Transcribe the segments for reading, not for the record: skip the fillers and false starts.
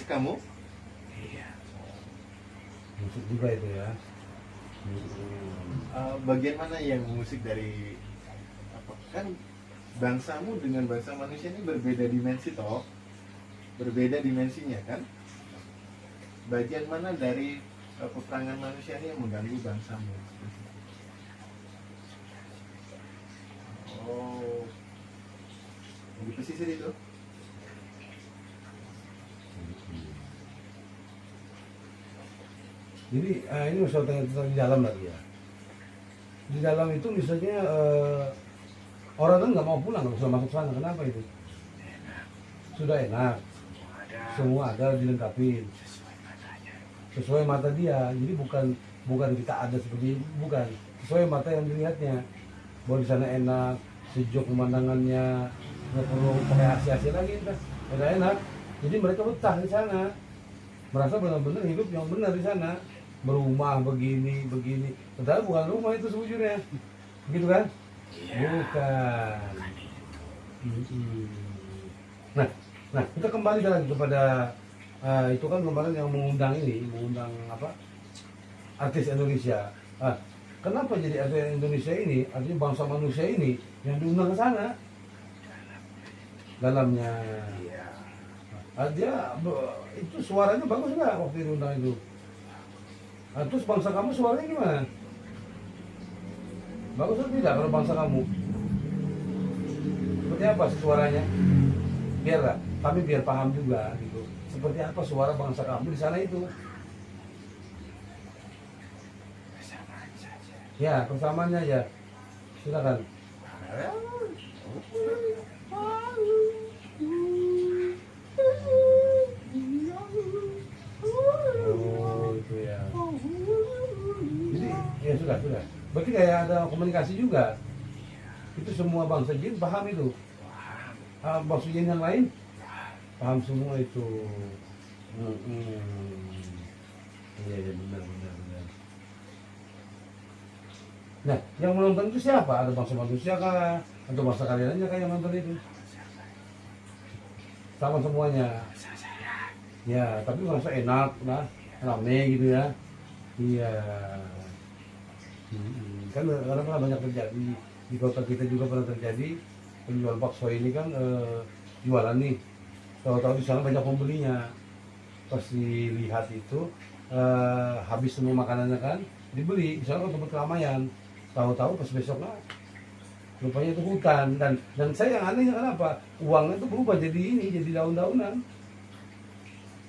musik kamu? Iya. Musik juga itu ya. Bagian mana yang musik dari apa? Kan bangsamu dengan bangsa manusia ini berbeda dimensi toh, berbeda dimensinya kan? Bagian mana dari peperangan manusia ini yang mengganggu bangsamu? Oh, di pesisir itu? Jadi ini usaha tentang di dalam lagi ya. Di dalam itu misalnya orang kan nggak mau pulang, nggak usah masuk sana. Kenapa itu? Sudah enak, semua ada dilengkapi sesuai mata dia. Jadi bukan kita ada seperti itu, bukan sesuai mata yang dilihatnya. Bahwa di sana enak, sejuk pemandangannya, nggak perlu pakai AC lagi, udah enak. Jadi mereka betah di sana, merasa benar-benar hidup yang benar di sana, berumah begini. Padahal bukan rumah itu sebujurnya, begitu kan? Iya. Bukan. Nah kita kembali lagi kepada itu kan kemarin yang mengundang apa? Artis Indonesia. Kenapa jadi artis Indonesia ini, artinya bangsa manusia ini yang diundang ke sana? Dalamnya. Iya. Dia itu suaranya bagus nggak waktu diundang itu? Terus bangsa kamu suaranya gimana? Bagus atau tidak kalau bangsa kamu? Seperti apa suaranya? Kami biar paham juga gitu. Seperti apa suara bangsa kamu di sana itu? Bersamaan saja. Ya, persamaannya ya. Silakan. Oh, itu ya. Jadi, ya sudah. Berarti kayak ada komunikasi juga. Itu semua bangsa jin paham itu. Bangsa jin yang lain paham semua itu. Iya, benar. Nah, yang menonton itu siapa? Ada bangsa manusia kah? Atau bangsa kalian aja kah yang nonton itu? Sama semuanya. Ya, tapi merasa enak, rame gitu ya. Iya. Kan kadang banyak terjadi di kota kita juga pernah terjadi penjual bakso ini kan jualan nih. Tahu-tahu di sana banyak pembelinya. Pas dilihat itu habis semua makanannya kan dibeli. Di sana kan tempat keramaian. Tahu-tahu pas besoknya rupanya itu hutan dan saya yang anehnya kenapa uangnya itu berubah jadi daun-daunan.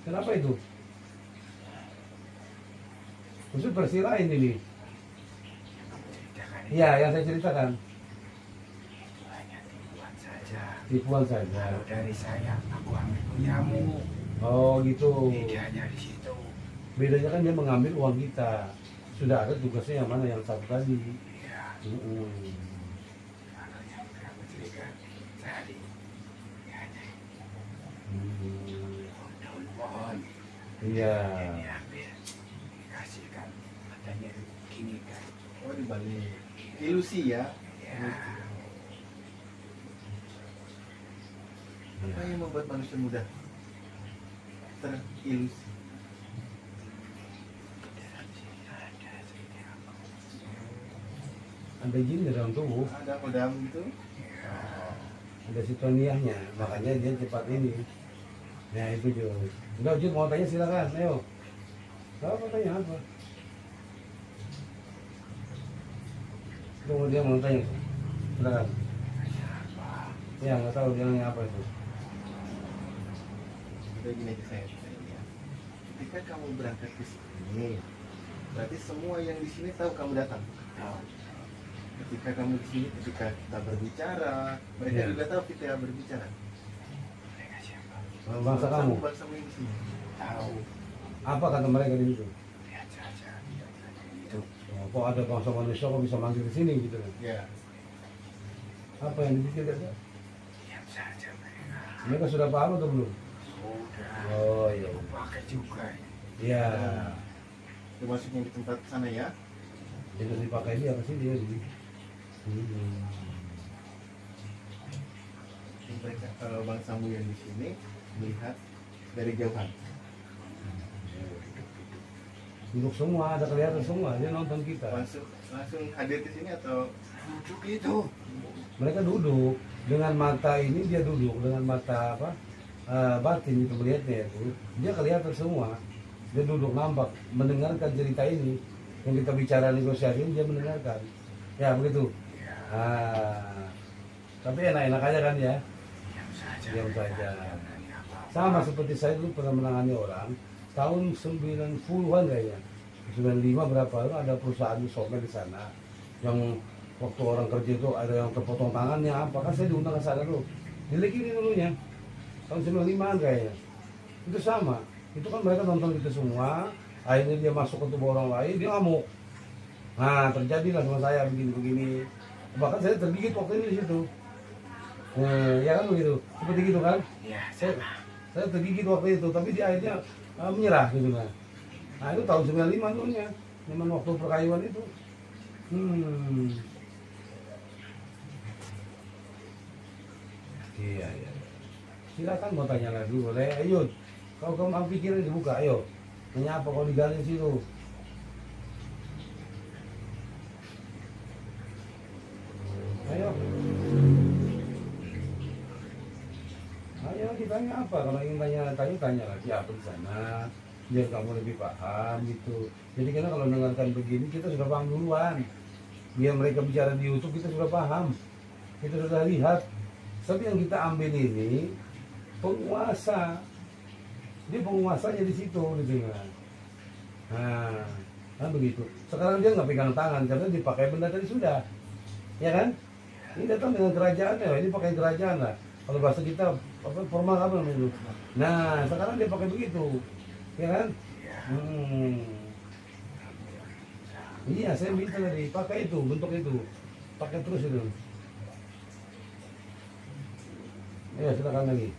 Kenapa itu? Maksud versi lain ini. Ya, yang saya ceritakan. Itu hanya tipuan saja. Tipuan saja. Kalau dari saya, aku ambil punyamu. Oh gitu. Bedanya di situ. Bedanya kan dia mengambil uang kita. Sudah ada tugasnya yang mana yang satu tadi. Iya. Kalau yang berapa cerita tadi, hanya daun pohon. Iya. Diambil, dikasihkan, katanya gini kan. Oh, dibalik. Ilusi ya. Ya. Apa yang membuat manusia mudah terilusi? Ada jin di dalam tubuh, Ada kodam gitu. ada sitoniahnya, makanya dia cepat ini. Nah itu Jo. Udah Jun mau tanya silakan, ayo. Apa tanya apa? Tunggu dia mau tanya, silakan. Ya nggak tahu dia nanya apa itu. Udah gini aja saya ya. Ketika kamu berangkat ke sini, berarti semua yang di sini tahu kamu datang. Tahu. Ketika kamu di sini, ketika kita berbicara, mereka Ya. juga tahu kita berbicara. Mereka siapa? Bangsa kamu. Bangsa yang di sini. Tahu. Apa kata mereka di situ? Lihat saja. Itu. Oh, kok ada bangsa manusia kok bisa manggil ke sini gitu kan? Ya. Apa yang dipikir kan? Lihat saja mereka. Mereka sudah paham atau belum? Sudah. Oh iya. Pakai juga. Iya. Termasuk yang di tempat sana ya. Jadi dipakai dia apa sih dia? Mereka bangsamu yang di sini melihat dari jauhan. duduk semua, ada kelihatan semua, dia nonton kita. Langsung hadir di sini atau Duduk itu. Mereka duduk dengan mata ini, dia duduk dengan mata apa batin itu melihatnya itu, dia kelihatan semua, dia duduk nampak mendengarkan cerita ini yang kita bicara negosiasi ini, dia mendengarkan ya begitu. Tapi enak-enak aja kan ya, Diam saja. diam saja. Ini apa? Sama seperti saya dulu pernah menangani orang tahun 90-an kayaknya, 95 berapa itu ada perusahaan software di sana yang waktu orang kerja itu ada yang terpotong tangannya apa, kan saya diundang ke sana dulu, dilekirin dulunya tahun 95-an kayaknya. Itu sama, itu kan mereka nonton kita semua, akhirnya dia masuk ke tubuh orang lain, dia ngamuk. Nah terjadilah sama saya begini-begini, bahkan saya tergigit waktu itu di situ. Ya kan begitu, seperti gitu kan. Iya, Saya- sama. Saya tergigit waktu itu, tapi dia akhirnya menyerah gitu kan. Nah itu tahun 95 dulunya, zaman waktu perkayuan itu. Iya, iya. Silakan mau tanya lagi boleh. Ayo, kalau kamu pikirin dibuka, ayo. Tanya apa kalau digali situ? Ayo. Ayo ditanya apa? Kalau ingin tanya lagi apa di sana, biar kamu lebih paham gitu. Jadi karena kalau dengarkan begini kita sudah paham duluan. Biar mereka bicara di YouTube kita sudah paham, kita sudah lihat. Tapi yang kita ambil ini penguasa, dia penguasanya di situ gitu kan. Nah begitu. Sekarang dia nggak pegang tangan karena dipakai benda tadi sudah, ya kan? Ini datang dengan kerajaannya, ini pakai kerajaan lah. Kalau bahasa kita apa formal apa namanya itu. Nah sekarang dia pakai begitu, ya kan? Iya saya minta tadi pakai itu, bentuk itu, pakai terus itu. Ya silakan lagi.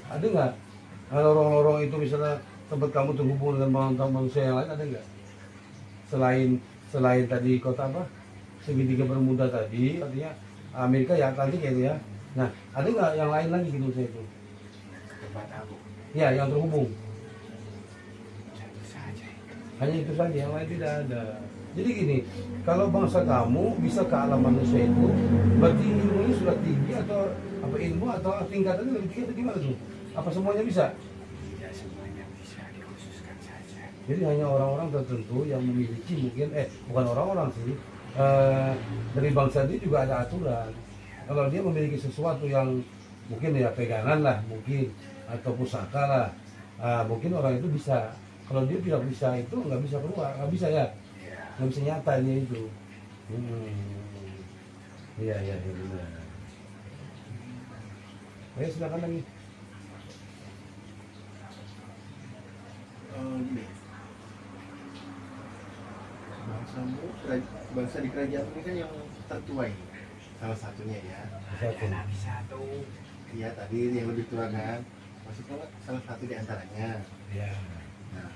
Ada nggak lorong-lorong itu misalnya tempat kamu terhubung dengan manusia yang lain, ada nggak? Selain tadi kota apa? Segitiga Bermuda tadi, artinya Amerika ya Atlantik ya itu ya. Nah ada nggak yang lain lagi gitu saya itu? Tempat aku. Ya yang terhubung. Satu saja. Hanya itu saja, yang lain tidak ada. Jadi gini, kalau bangsa kamu bisa ke alam manusia itu, berarti ilmunya sudah tinggi atau apa ilmu atau tingkatannya lebih tinggi atau gimana tuh? Apa semuanya bisa? Tidak semuanya bisa, dikhususkan saja. Jadi hanya orang-orang tertentu yang memiliki mungkin, bukan orang-orang sih, dari bangsa ini juga ada aturan. Kalau dia memiliki sesuatu yang mungkin ya pegangan lah, mungkin atau pusaka lah, mungkin orang itu bisa. Kalau dia tidak bisa itu nggak bisa keluar, nggak bisa ya. Nggak bisa nyata dia itu. Iya benar. Ayo silakan lagi. Gini, bangsa di kerajaan ini kan yang tertua ini, salah satunya ya. Nabi satu. Iya tadi yang lebih tua kan, maksudnya salah satu di antaranya. Ya. Nah,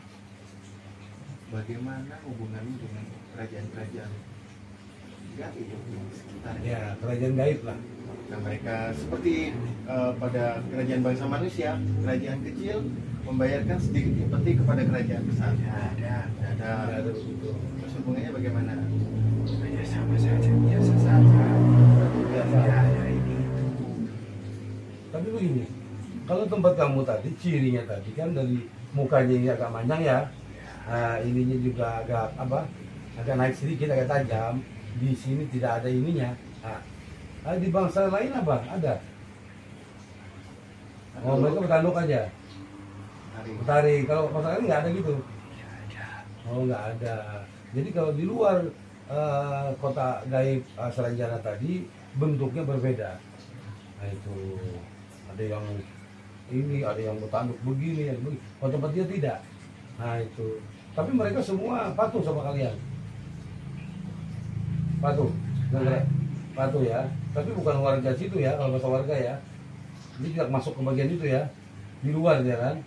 bagaimana hubungannya dengan kerajaan-kerajaan gaib di sekitarnya? Ya kerajaan gaib lah. Nah, mereka seperti pada kerajaan bangsa manusia, kerajaan kecil membayarkan sedikit upeti kepada kerajaan besar. Tidak ada. Ada begitu. Terus hubungannya bagaimana? Ya sama saja, biasa saja. Biasa. Tidak ada ini itu. Tapi begini, kalau tempat kamu tadi cirinya tadi kan dari mukanya ini agak panjang ya. Ininya juga agak apa? Agak naik sedikit, agak tajam. Di sini tidak ada ininya. Di bangsa lain apa? Ada. Oh mereka bertanduk aja. Tarik. Kalau bangsa lain nggak ada gitu. Tidak ada. Oh nggak ada. Jadi kalau di luar kota gaib Selanjana tadi bentuknya berbeda. Nah itu ada yang ini, ada yang bertanduk begini, ada begini. Kalau tempat dia tidak. Nah itu. Tapi mereka semua patuh sama kalian. Patuh ya. Tapi bukan warga situ ya, kalau bahasa warga ya. Dia tidak masuk ke bagian itu ya. Di luar dia kan.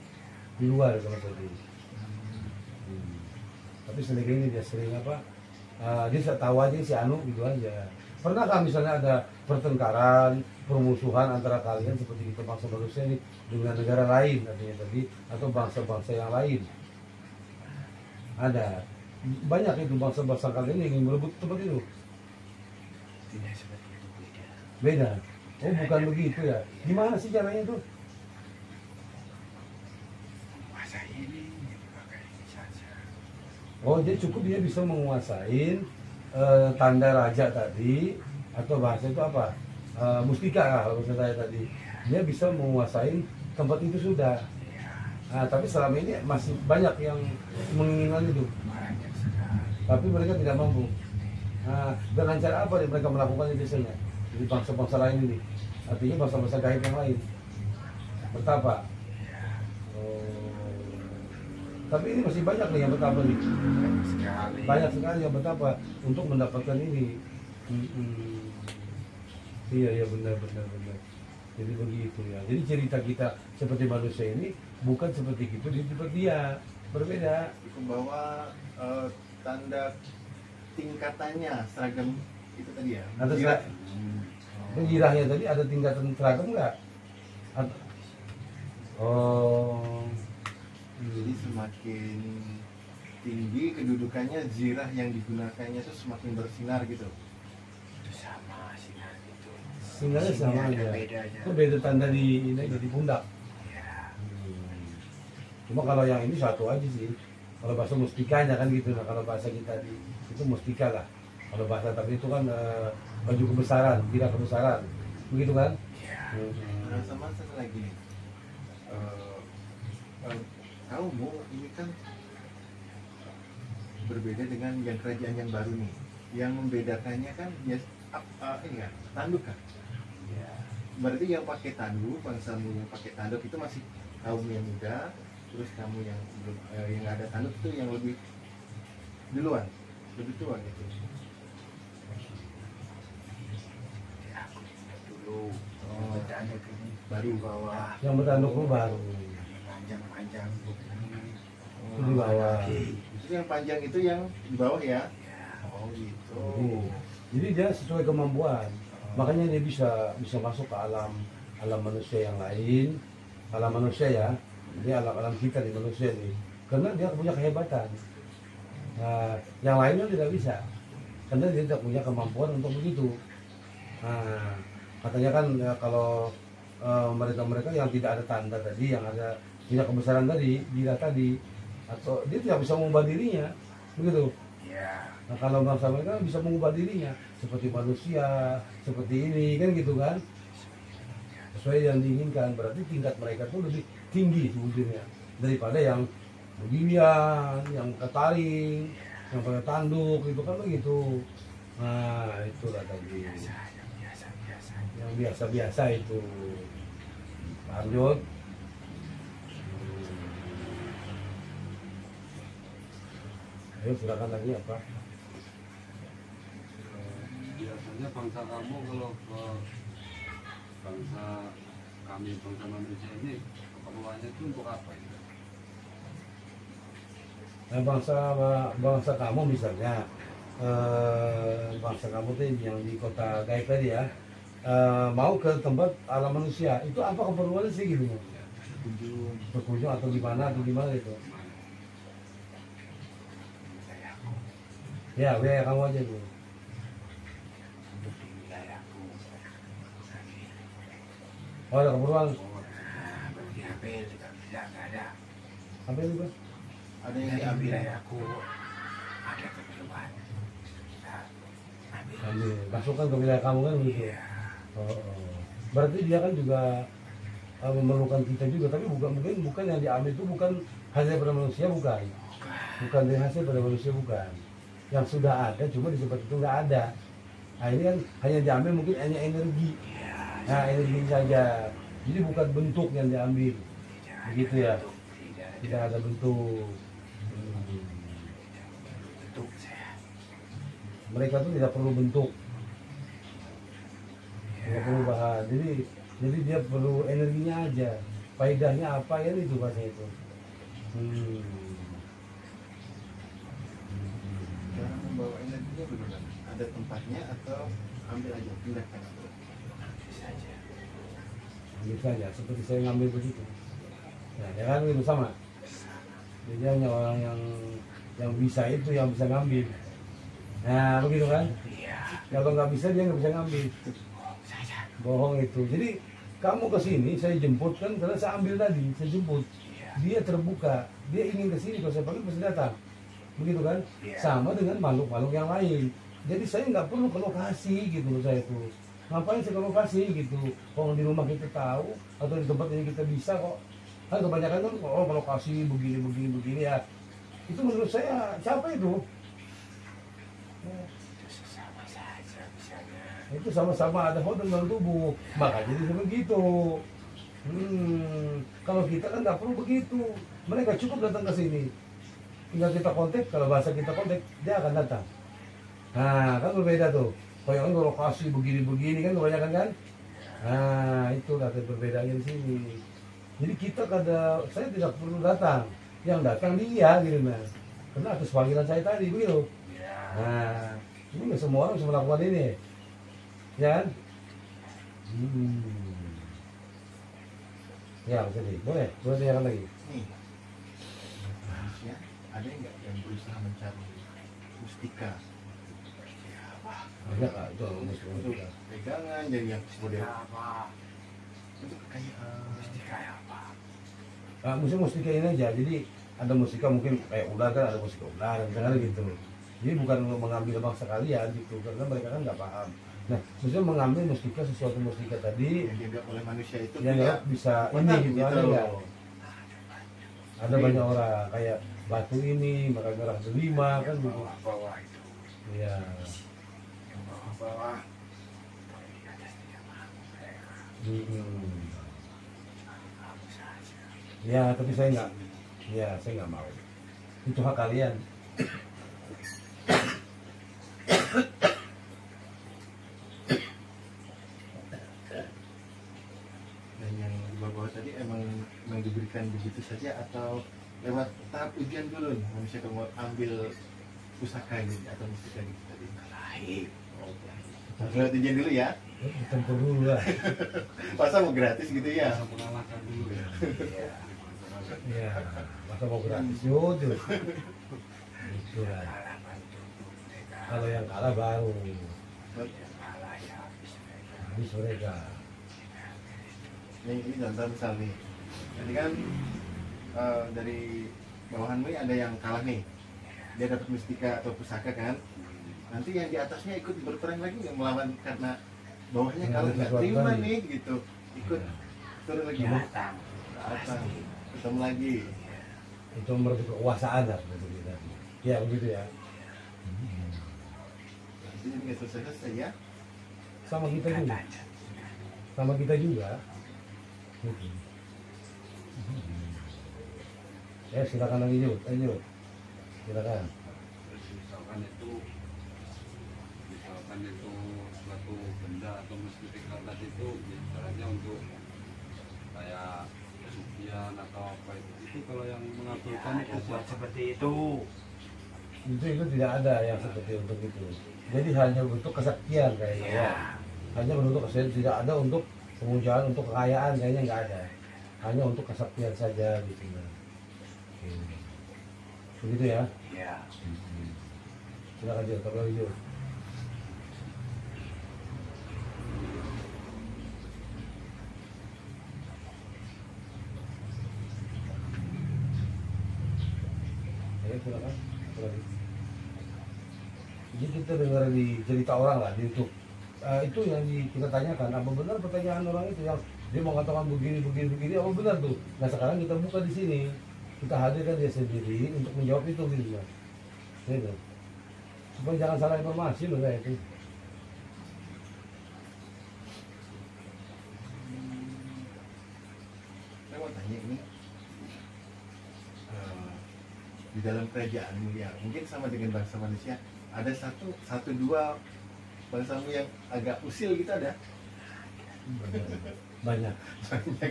Di luar kalau tadi. Tapi sering ini dia sering apa? Dia tahu aja si Anu gitu aja. Pernahkah misalnya ada pertengkaran, permusuhan antara kalian seperti itu bangsa manusia ini dengan negara lain artinya tadi atau bangsa-bangsa yang lain? Ada. Banyak itu bangsa-bangsa kalian yang ingin merebut tempat itu. Tidak seperti itu, beda. Beda. Oh, bukan begitu ya. Gimana sih caranya itu? Masa ini pakai ini saja. Oh, jadi cukup dia bisa menguasain tanda raja tadi atau bahasa itu apa? Mustika lah kalau saya tadi. Dia bisa menguasain tempat itu sudah. Nah, tapi selama ini masih banyak yang menginginkan itu. Banyak sekali. Tapi mereka tidak mampu. Nah, dengan cara apa nih mereka melakukannya biasanya? Jadi bangsa-bangsa lain ini, artinya bangsa-bangsa gaib yang lain. Betapa? Oh. Tapi ini masih banyak nih yang betapa nih. Banyak sekali. Banyak sekali yang betapa untuk mendapatkan ini. Iya, iya benar. Jadi begitu ya. Jadi cerita kita seperti manusia ini bukan seperti itu di tempat dia, berbeda. Itu bawa tanda tingkatannya seragam itu tadi ya. Ada Jirat. Jirahnya tadi ada tingkatan seragam nggak? Oh. Jadi semakin tinggi kedudukannya, zirah yang digunakannya itu semakin bersinar gitu. Itu sama sinar itu. Sinarnya sama Sini ada aja. bedanya. Itu beda tanda di ini di pundak. Ya. Cuma kalau yang ini satu aja sih. Kalau bahasa mustikanya kan gitu. Nah kalau bahasa kita itu mustika lah. Kalau bahasa tapi itu kan baju kebesaran, tidak kebesaran, begitu kan? Ya. Nah, sama satu lagi nih. Kamu ini kan berbeda dengan yang kerajaan yang baru nih. Yang membedakannya kan ya ini ya, tanduk kan. Ya. Berarti yang pakai tanduk, bangsamu yang pakai tanduk itu masih kaum yang muda, terus kamu yang belum yang nggak ada tanduk itu yang lebih duluan, lebih tua gitu. Ya, aku dulu. Oh. Bertanduk ini Baru. di bawah. Yang bertanduk lu baru. Panjang-panjang begini. Itu di bawah. Itu yang panjang itu yang di bawah ya. Ya. Oh gitu. Jadi dia sesuai kemampuan. Makanya dia bisa masuk ke alam manusia yang lain, alam manusia ya. Dia alam kita di manusia nih. Karena dia punya kehebatan. Nah, yang lainnya tidak bisa. Karena dia tidak punya kemampuan untuk begitu. Nah, katanya kan ya, kalau mereka-mereka yang tidak ada tanda tadi, yang ada punya kebesaran tadi, gila tadi, atau dia tidak bisa mengubah dirinya, begitu. Ya. Nah kalau bangsa mereka bisa mengubah dirinya seperti manusia, seperti ini kan gitu kan, sesuai yang diinginkan. Berarti tingkat mereka tuh lebih tinggi sebetulnya daripada yang beginian, yang ketaring, yang pakai tanduk itu kan begitu. Nah itulah tadi Biasa. yang biasa-biasa itu. Lanjut. Ayo silakan lagi apa? Biasanya bangsa kamu kalau ke bangsa kami bangsa manusia ini keperluannya itu untuk apa ya? Nah, bangsa kamu misalnya bangsa kamu tuh yang di kota gaib tadi ya, mau ke tempat alam manusia itu apa keperluannya sih gitu? Berkunjung atau gimana itu? Ya wilayah kamu aja tuh. Untuk di wilayahku. Oh ada keperluan? Diambil juga bisa, nggak ada. Apa itu Bang? Ada yang Dari diambil. wilayahku ada keperluan. Nah, ambil. Ambil, masukkan ke wilayah kamu kan gitu. Oh. Berarti dia kan juga memerlukan kita juga, tapi bukan yang diambil itu bukan hasil pada manusia, bukan dari hasil pada manusia, bukan. Yang sudah ada, cuma di tempat itu nggak ada. Nah ini kan hanya diambil mungkin hanya energi. Nah energi saja. Jadi bukan bentuk yang diambil. Begitu ya. Tidak ada bentuk. Bentuk saya. Mereka tuh tidak perlu bentuk. Tidak perlu bahan. Jadi dia perlu energinya aja. Faedahnya apa ya itu bahasa itu. Cara membawa energinya bagaimana? Ada tempatnya atau ambil aja, pindahkan. Ambil saja, seperti saya ngambil begitu. Nah, ya kan itu sama. Jadi hanya orang yang bisa itu yang bisa ngambil. Nah, begitu kan? Kalau nggak bisa dia nggak bisa ngambil. Bohong itu. Jadi kamu ke sini saya jemput kan karena saya ambil tadi, saya jemput. Dia terbuka, dia ingin ke sini kalau saya panggil pasti datang. Begitu kan? Sama dengan makhluk-makhluk yang lain. Jadi saya nggak perlu ke lokasi gitu loh saya tuh. Ngapain saya ke lokasi gitu? Kalau di rumah kita tahu atau di tempat ini kita bisa kok. Kan kebanyakan kan oh ke lokasi begini ya. Itu menurut saya siapa itu? Sama saja misalnya. Itu sama-sama ada hodon dalam tubuh, maka jadi begitu. Kalau kita kan nggak perlu begitu, mereka cukup datang ke sini, tinggal kita kontak, kalau bahasa kita kontak dia akan datang. Nah kan berbeda tuh, kalau yang lokasi begini-begini kan kebanyakan kan. Nah itu kata perbedaannya di sini. Jadi kita saya tidak perlu datang, yang datang dia gitu nah. Karena atas panggilan saya tadi begitu. Nah ini nggak semua orang bisa melakukan ini. Ya kan? Ya, boleh tanyakan lagi. Nih, manusia ada nggak yang berusaha mencari mustika? Banyak lah itu Untuk pegangan, jadi yang model Apa? untuk kekayaan. Mustika apa? musika ini aja. Jadi ada musika mungkin kayak ular kan ada musika ular, misalnya gitu. Jadi bukan untuk mengambil bangsa kalian gitu, karena mereka kan nggak paham. Nah, maksudnya mengambil mustika sesuatu mustika tadi Yang dianggap oleh manusia itu yang punya nggak bisa ini benar gitu, ada loh. nggak? Ada banyak orang kayak batu ini, maka merah delima kan gitu. Bawah-bawah itu. Iya. Yang bawah-bawah. Tapi di atas tidak mau mereka. Kamu saja. Ya, tapi saya nggak. Ya, saya nggak mau. Itu hak kalian. Dan yang di bawah tadi emang diberikan begitu saja atau lewat tahap ujian dulu nih manusia kalau mau ambil pusaka ini atau mustika gitu tadi. Lahir. Harus lewat ujian dulu ya. Tempur dulu lah. Masa mau gratis gitu ya? Bisa mengalahkan dulu ya. Iya. Ya, masa mau gratis yaudah. Itulah. Halaman tubuh mereka. Kalau yang kalah baru Yang kalah ya habis mereka. habis mereka. Ini contoh misal nih. Jadi kan dari bawahanmu ini ada yang kalah nih. Dia dapat mustika atau pusaka kan. Nanti yang di atasnya ikut berperang lagi nggak melawan karena bawahnya kalah nggak terima nih gitu. Ikut turun lagi. Datang. Datang. Pasti. Ketemu lagi. Itu merebut kekuasaan lah seperti kita. Ya begitu ya. Itu jadi nggak selesai ya. Sama kita juga. Sama kita juga. Ya silakan lagi Yud. Ayo. Silakan. Misalkan itu suatu benda atau mustika tadi itu caranya untuk kayak kesucian atau apa itu kalau yang mengabulkan Ada itu buat siapa? seperti itu. Itu tidak ada yang seperti untuk itu. Jadi hanya untuk kesaktian kayaknya. Iya. Ya. Hanya untuk kesaktian, tidak ada untuk pemujaan, untuk kekayaan kayaknya nggak ada. Hanya untuk kesaktian saja gitu. Begitu ya. Iya. Silakan Yud. Kalau Yud. Ya, silakan. Silakan. Jadi kita dengar di cerita orang lah di YouTube. Itu yang kita tanyakan, apa benar pertanyaan orang itu yang dia mengatakan begini apa benar tuh? Nah sekarang kita buka di sini, kita hadirkan dia sendiri untuk menjawab itu gitu ya. Gitu. Supaya jangan salah informasi loh saya itu. Saya mau tanya ini di dalam kerajaanmu ya mungkin sama dengan bangsa manusia ada satu dua bangsamu yang agak usil gitu ada Banyak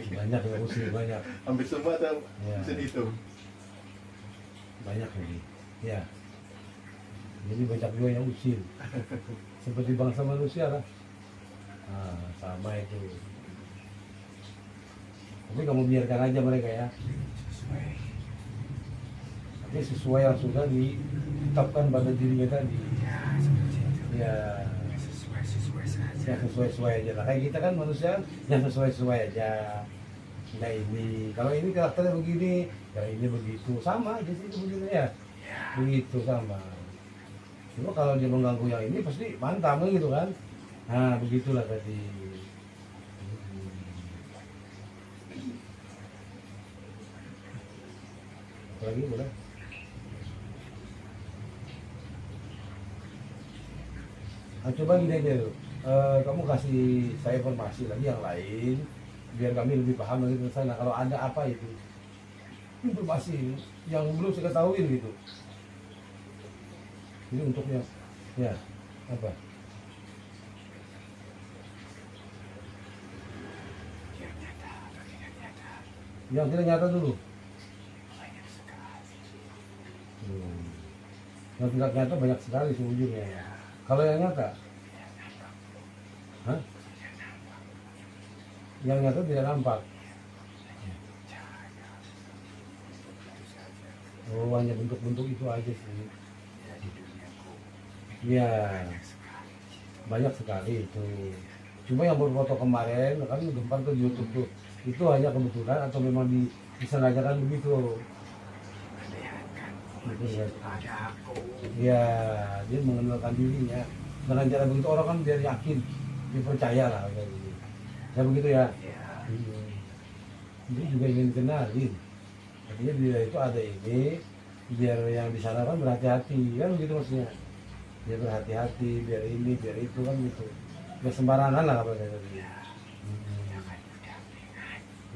banyak yang usil, banyak hampir semua atau Ya. bisa dihitung. lagi. Ya. Jadi banyak juga yang usil. seperti bangsa manusia lah. Nah, sama itu. Tapi kamu biarkan aja mereka ya. Tapi sesuai yang sudah ditetapkan pada dirinya tadi. Ya, yang sesuai-sesuai aja lah. Kayak kita kan manusia yang sesuai-sesuai aja. Nah ini, kalau ini karakternya begini, kalau ini begitu, sama aja sih itu begitu ya. Begitu sama. Cuma kalau dia mengganggu yang ini pasti mantap gitu kan. Nah begitulah tadi. Lagi boleh? Nah, coba gini aja loh. Kamu kasih saya informasi lagi yang lain biar kami lebih paham lagi ke sana. Kalau ada apa itu informasi yang belum saya ketahui gitu. Ini untuknya ya apa? Yang tidak nyata dulu. Yang tidak nyata banyak sekali seujungnya. Kalau yang nyata, hah? Yang nyata tidak nampak. Oh, hanya bentuk-bentuk itu aja sih. Iya, banyak sekali itu. Cuma yang berfoto kemarin, kan gempa tuh di YouTube tuh, itu hanya kebetulan atau memang disengajakan begitu. Gitu, ya. Ya, dia mengenalkan dirinya dengan cara begitu orang kan biar yakin, dia percaya lah kayak gitu. Ya begitu ya. Dia juga ingin kenalin. Artinya dia itu ada ini, biar yang di sana kan berhati-hati, kan begitu maksudnya. Dia berhati-hati, biar ini, biar itu kan gitu. Gak sembarangan lah apa tadi.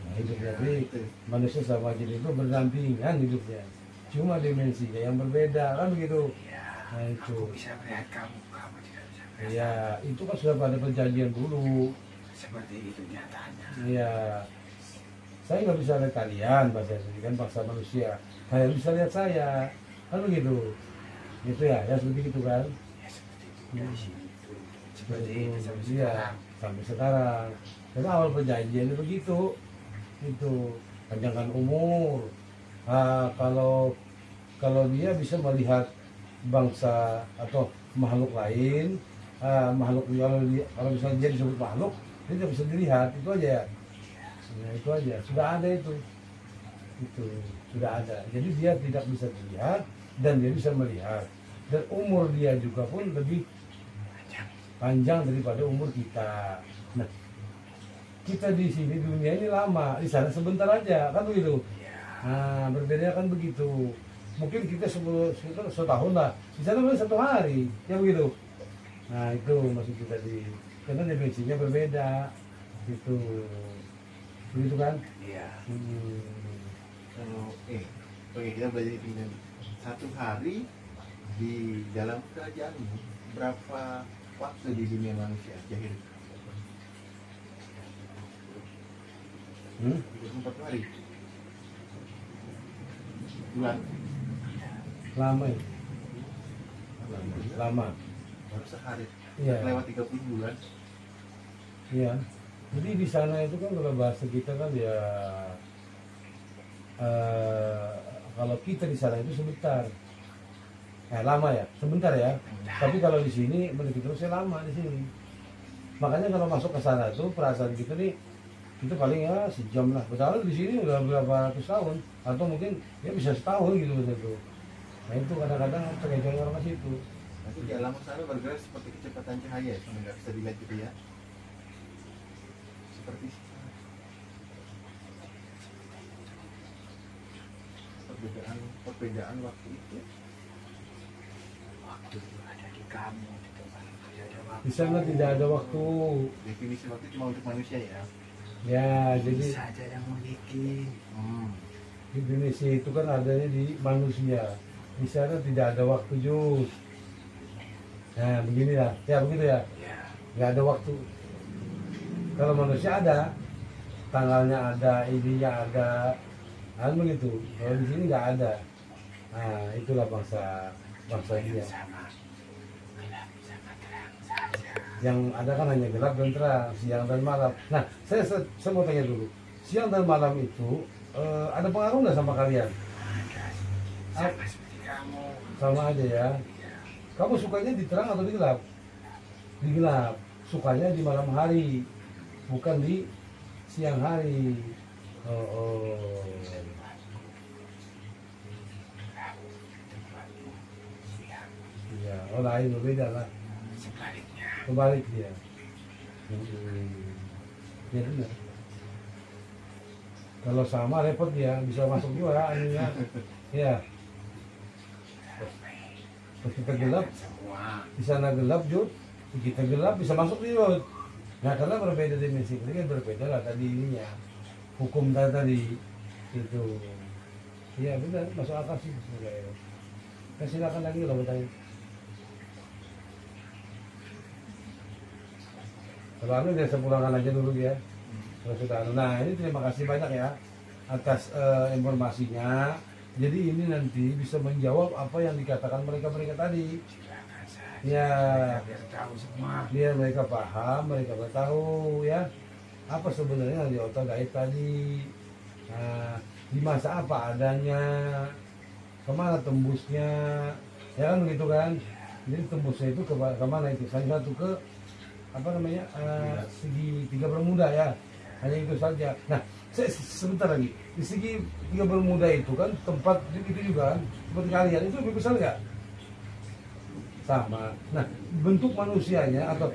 Nah, hidupnya sih manusia sama jin itu berdampingan hidupnya. Cuma dimensinya yang berbeda kan begitu. Nah itu. Aku bisa melihat kamu tidak bisa melihat. Iya, itu kan sudah pada perjanjian dulu. Seperti itu nyatanya. Iya. Saya nggak bisa lihat kalian, bahasa ini kan bangsa manusia. Kalian bisa lihat saya, kan begitu. Itu ya, ya seperti itu kan. Ya seperti itu dari sini itu. Seperti itu sampai Iya, sekarang. sampai sekarang. Karena awal perjanjian begitu. Itu panjangkan umur. Kalau dia bisa melihat bangsa atau makhluk lain, makhluk kalau misalnya dia disebut makhluk, dia tidak bisa dilihat, itu aja ya. Nah, itu aja, sudah ada itu sudah ada. Jadi dia tidak bisa dilihat dan dia bisa melihat, dan umur dia juga pun lebih panjang daripada umur kita. Nah, kita di sini dunia ini lama, di sana sebentar aja, kan begitu. Nah, berbeda kan begitu. Mungkin kita setahun lah, di sana mungkin 1 hari, ya begitu. Nah, itu maksud kita karena dimensinya berbeda, itu, begitu kan? Iya. Kalau oke, kita belajar ini. 1 hari di dalam kerajaanmu berapa waktu di dunia manusia Jahir? 24 hari. Bulan. Lama ya? Lama. Baru sehari. Iya. Lewat 30 bulan. Iya. Jadi di sana itu kan kalau bahasa kita kan ya kalau kita di sana itu sebentar. Lama ya, sebentar ya. Tapi kalau di sini menurut kita lama di sini. Makanya kalau masuk ke sana tuh perasaan kita nih itu paling ya sejam lah. Padahal di sini udah berapa ratus tahun atau mungkin ya bisa setahun gitu begitu. Nah itu kadang-kadang terkecoh orang ke situ. Nanti di alam sana bergerak seperti kecepatan cahaya, sampai nggak bisa dilihat gitu ya. Seperti perbedaan waktu itu. Waktu ada di kamu di tempat tidak ada waktu. Di sana tidak ada waktu. Definisi waktu cuma untuk manusia ya. Ya jadi saja yang memiliki. definisi itu kan adanya di manusia. Di sana tidak ada waktu Jus. Nah begini lah, ya begitu ya. Nggak ada waktu. Kalau manusia ada, tanggalnya ada, ininya ada, kan begitu. Kalau di sini nggak ada. Nah itulah bangsa dia. Sama gelap sama terang saja. Yang ada kan hanya gelap dan terang, siang dan malam. Nah, saya mau tanya dulu, siang dan malam itu ada pengaruh nggak sama kalian? Sama seperti kamu. Sama aja ya. Kamu sukanya di terang atau di gelap? Di gelap. Sukanya di malam hari, bukan di siang hari. Oh. Iya, oh lain berbeda lah. Sebaliknya. Kebalik dia. Ya benar. Kalau sama repot dia, bisa masuk juga anunya. Ya. Pas kita gelap, Semua. di sana gelap Jud, kita gelap bisa masuk di Jud. Nah karena berbeda dimensi, ini kan berbeda lah tadi ininya. Hukum tadi itu. Iya benar, masuk akal sih sebenarnya. Nah, silakan lagi kalau bertanya. Kalau anu biasa pulangkan aja dulu ya. Kalau sudah anu. Nah ini terima kasih banyak ya atas informasinya. Jadi ini nanti bisa menjawab apa yang dikatakan mereka tadi. Silakan saja. Ya, Biar tahu semua. biar mereka paham, mereka tahu ya apa sebenarnya yang di otak gaib tadi. Nah, di masa apa adanya, kemana tembusnya, ya kan begitu kan? Jadi tembusnya itu kemana itu? Salah satu ke apa namanya segi tiga bermuda ya, hanya itu saja. Nah, sebentar lagi di segi tiga bermuda itu kan tempat itu juga kan seperti kalian itu lebih besar nggak? Sama. Nah, bentuk manusianya atau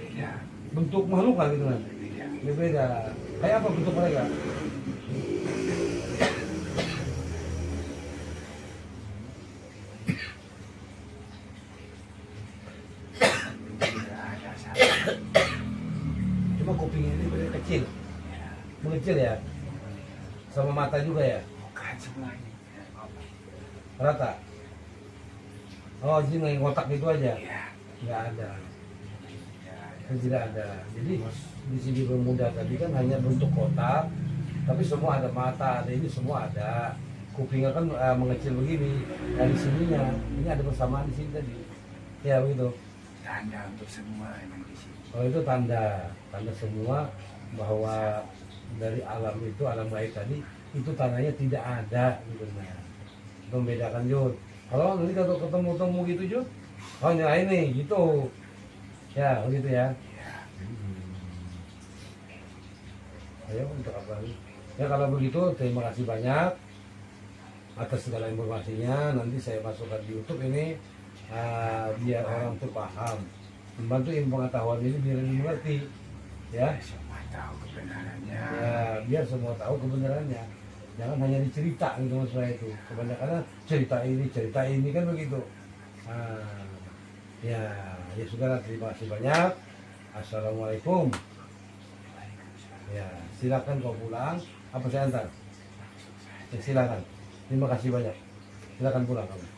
bentuk makhluk kan gitu kan? Berbeda. Kayak apa bentuk mereka? Cuma kupingnya ini kecil, mengecil ya, sama mata juga ya, Bukan semuanya. rata. Oh, jadi yang kotak itu aja, Iya. nggak ada, Ya, tidak ada. Jadi di sini bermuda tadi kan hanya bentuk kotak, tapi semua ada mata, ada ini semua ada. Kupingnya kan mengecil begini, dari sininya, ini ada bersamaan di sini tadi. Ya begitu. tanda untuk semua emang di sini. Oh itu tanda semua bahwa dari alam itu alam gaib tadi itu tandanya tidak ada gitu nah. Membedakan Jud. Kalau nanti kalau ketemu gitu Jud, oh ini gitu. Ya begitu ya. Ayo untuk apa lagi? Ya kalau begitu terima kasih banyak atas segala informasinya. Nanti saya masukkan di YouTube ini biar orang tuh paham, membantu ilmu pengetahuan ini biar dimengerti ya. Semua tahu kebenarannya. Ya biar semua tahu kebenarannya, jangan hanya dicerita gitu maksud saya itu. Kebanyakan cerita ini kan begitu. Ya sudah, terima kasih banyak. Assalamualaikum. Ya silakan kau pulang. Apa saya antar? Ya, silakan. Terima kasih banyak. Silakan pulang kamu.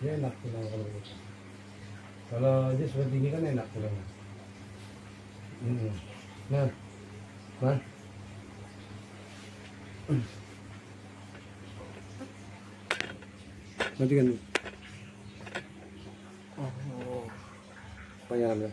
Ya enak pulang kalau gitu. Kalau dia seperti ini kan enak pulangnya. Nah, matikan dulu. Oh. Panjangan ya.